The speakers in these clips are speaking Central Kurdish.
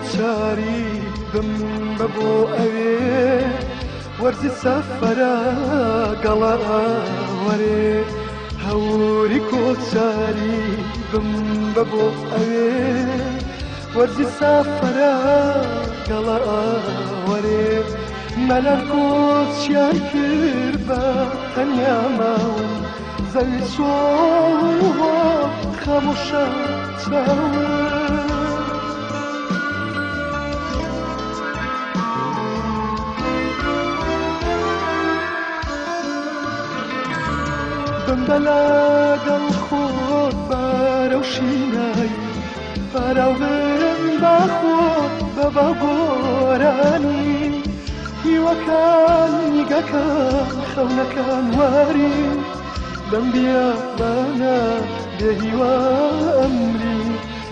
کوچاری بم بەبۆ ئەوێ وەرزی سەفەرە گەڵا وەرێ هەوری کۆچاری بم بەبۆ ئەوێ وەرزی سەفەرە گەڵا وەرێ مەلەر کۆچیان کرد بە تەنیا ماون زەوی سۆڵ خەموشە چاون بەلاگەڵ خۆت بارە و شینایی بەراوبم با خۆت بە باگۆرانی هیوەکان نیگەکان خەونەکان واری لەم بیابانە بێهیوا ئەمری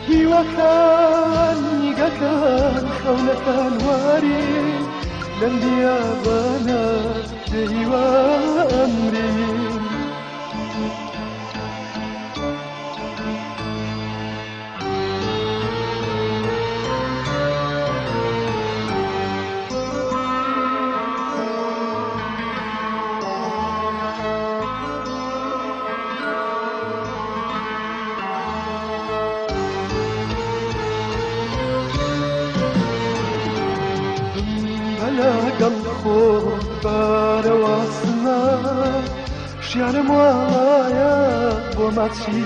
هیوەکان نیگەکان خەونەکان واری لەم بیابانە بێهیوا ئەمری لەگەڵ خۆت بارەواسنا شیانم وایە بۆ ماچی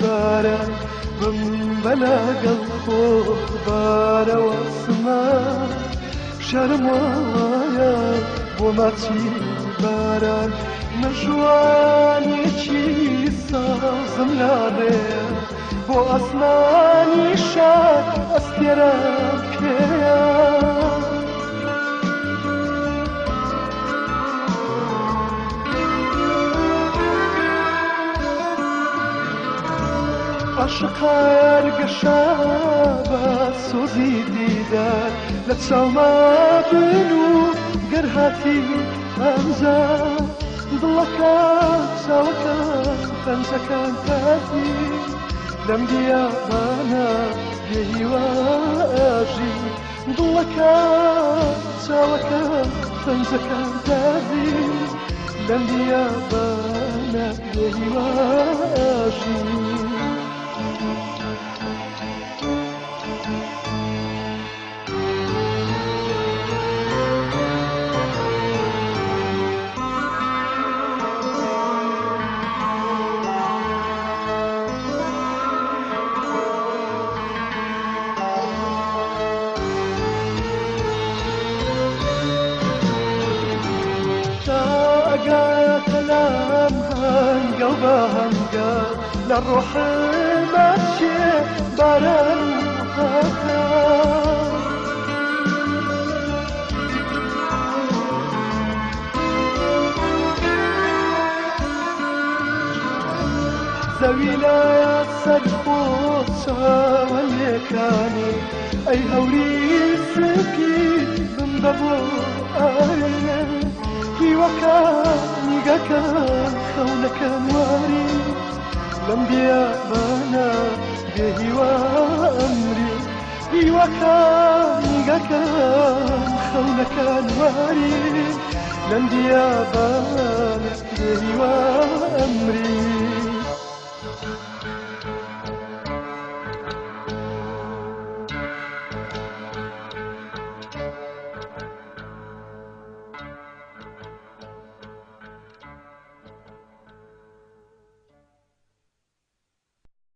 بارە بم بەلاگەڵ خۆت بارەواسنا شیانم وایە بۆ ماچی باران مەژوانێکی سازم لاڵێ بۆ ئەسمانی شاد ئەستێرە پێیە عاشقار گەشا بە سۆزی دیدار لە چاوما بن و گەر هاتی ئەمزا دڵەکە چاوەکە پەنجەکان تازی لەم دیابانە بێهیوا ئاژی دڵەکە چاوەکە پەنجەکان تازی لەم دیابانە بێهیوا ئاژی كلام هنگا و هنگا لروح ماشي باران هاتا زويلا سرخوت شاوليكاني اي هوري سكي من بابو هیوەکان نیگەکان خەونەکان واری لەم بیابانە بێهیوا ئەمری هیوەکان نیگەکان خەونەکان واری لەم بیابانە بێهیوا ئەمری